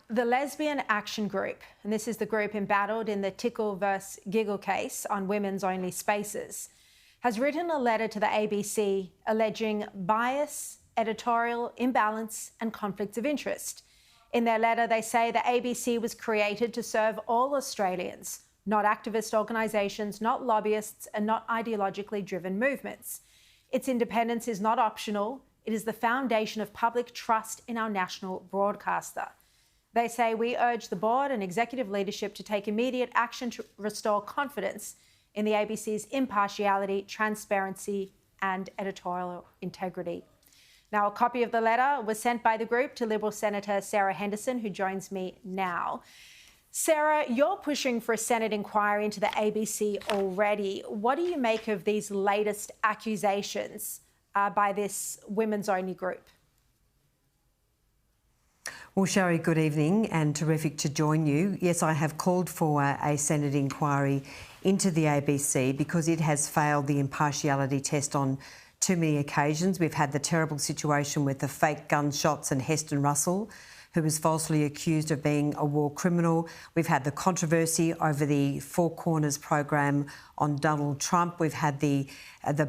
The Lesbian Action Group, and this is the group embattled in the Tickle versus Giggle case on women's-only spaces, has written a letter to the ABC alleging bias, editorial imbalance and conflicts of interest. In their letter, they say the ABC was created to serve all Australians, not activist organisations, not lobbyists and not ideologically driven movements. Its independence is not optional. It is the foundation of public trust in our national broadcaster. They say we urge the board and executive leadership to take immediate action to restore confidence in the ABC's impartiality, transparency and editorial integrity. Now, a copy of the letter was sent by the group to Liberal Senator Sarah Henderson, who joins me now. Sarah, you're pushing for a Senate inquiry into the ABC already. What do you make of these latest accusations by this women's-only group? Well, Sharri, good evening and terrific to join you. Yes, I have called for a Senate inquiry into the ABC because it has failed the impartiality test on too many occasions. We've had the terrible situation with the fake gunshots and Heston Russell, who was falsely accused of being a war criminal. We've had the controversy over the Four Corners program on Donald Trump. We've had the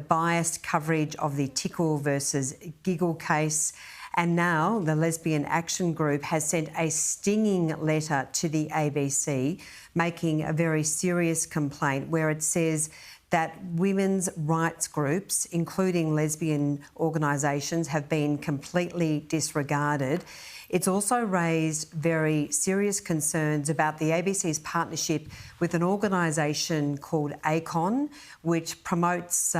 biased coverage of the Tickle versus Giggle case. And now the Lesbian Action Group has sent a stinging letter to the ABC making a very serious complaint where it says that women's rights groups, including lesbian organisations, have been completely disregarded. It's also raised very serious concerns about the ABC's partnership with an organisation called ACON, which promotes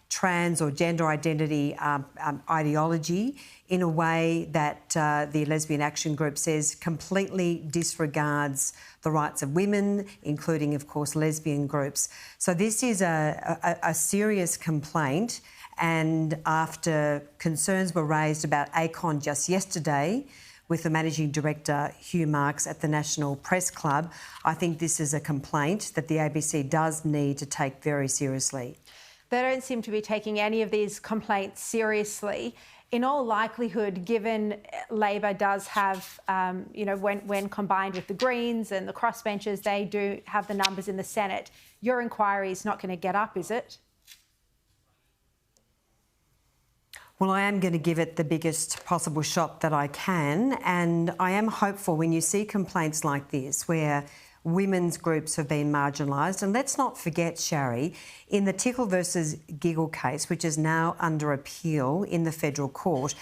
trans or gender identity ideology in a way that the Lesbian Action Group says completely disregards the rights of women, including, of course, lesbian groups. So this is a serious complaint, and after concerns were raised about ACON just yesterday with the Managing Director, Hugh Marks, at the National Press Club, I think this is a complaint that the ABC does need to take very seriously. They don't seem to be taking any of these complaints seriously. In all likelihood, given Labor does have, when combined with the Greens and the crossbenchers, they do have the numbers in the Senate. Your inquiry is not going to get up, is it? Well, I am going to give it the biggest possible shot that I can, and I am hopeful when you see complaints like this where women's groups have been marginalised. And let's not forget, Sharri, in the Tickle versus Giggle case, which is now under appeal in the federal court,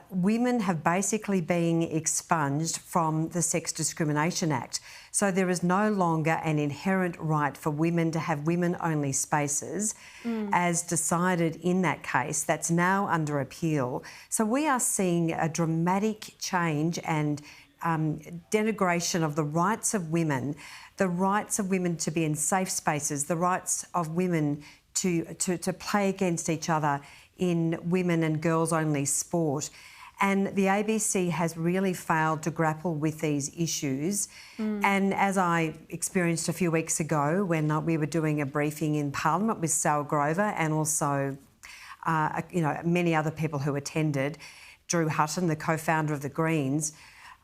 women have basically been expunged from the Sex Discrimination Act. So there is no longer an inherent right for women to have women-only spaces, as decided in that case. That's now under appeal. So we are seeing a dramatic change and denigration of the rights of women to be in safe spaces, the rights of women to play against each other in women and girls-only sport. And the ABC has really failed to grapple with these issues. And as I experienced a few weeks ago when we were doing a briefing in Parliament with Sal Grover and also many other people who attended, Drew Hutton, the co-founder of the Greens,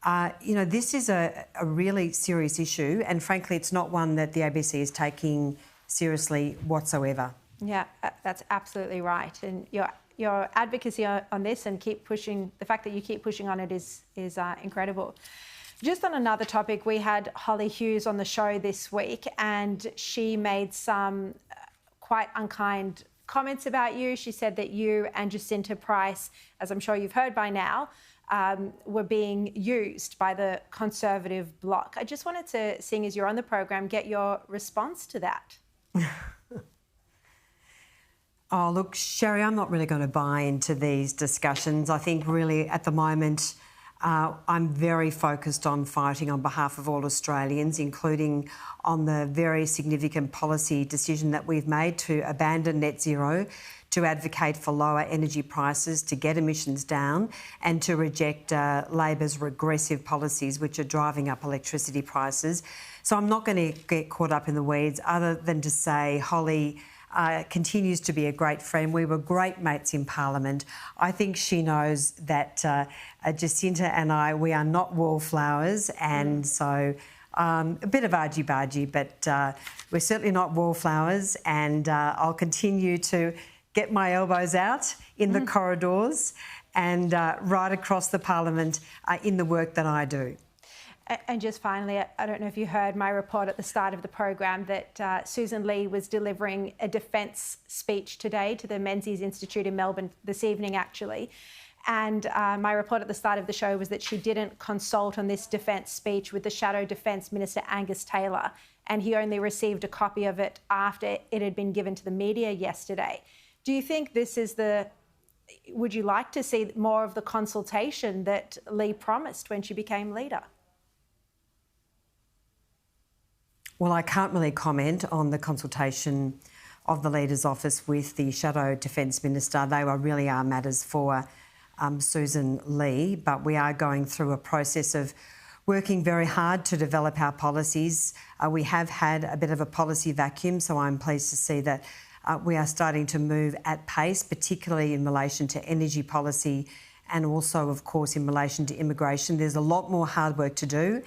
this is a really serious issue, and frankly, it's not one that the ABC is taking seriously whatsoever. Yeah, that's absolutely right. And your advocacy on this and keep pushing, the fact that you keep pushing on it is incredible. Just on another topic, we had Holly Hughes on the show this week, and she made some quite unkind comments about you. She said that you and Jacinta Price, as I'm sure you've heard by now, were being used by the Conservative bloc. I just wanted to, seeing as you're on the program, get your response to that. Oh, look, Sharri, I'm not really going to buy into these discussions. I think really at the moment I'm very focused on fighting on behalf of all Australians, including on the very significant policy decision that we've made to abandon net zero, to advocate for lower energy prices, to get emissions down, and to reject Labor's regressive policies which are driving up electricity prices. So I'm not going to get caught up in the weeds other than to say, Holly, continues to be a great friend. We were great mates in Parliament. I think she knows that Jacinta and I, we are not wallflowers, and so a bit of argy-bargy, but we're certainly not wallflowers, and I'll continue to get my elbows out in the corridors and right across the Parliament in the work that I do. And just finally, I don't know if you heard my report at the start of the program that Susan Lee was delivering a defence speech today to the Menzies Institute in Melbourne this evening, actually. And my report at the start of the show was that she didn't consult on this defence speech with the Shadow Defence Minister Angus Taylor, and he only received a copy of it after it had been given to the media yesterday. Do you think this is would you like to see more of the consultation that Lee promised when she became leader? Well, I can't really comment on the consultation of the Leader's Office with the Shadow Defence Minister. They really are matters for Susan Lee, but we are going through a process of working very hard to develop our policies. We have had a bit of a policy vacuum, so I'm pleased to see that we are starting to move at pace, particularly in relation to energy policy and also, of course, in relation to immigration. There's a lot more hard work to do.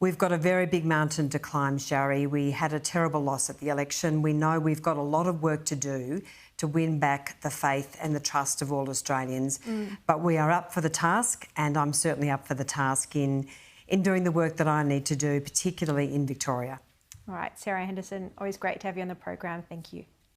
We've got a very big mountain to climb, Sharri. We had a terrible loss at the election. We know we've got a lot of work to do to win back the faith and the trust of all Australians. But we are up for the task, and I'm certainly up for the task in doing the work that I need to do, particularly in Victoria. All right, Sarah Henderson, always great to have you on the program. Thank you.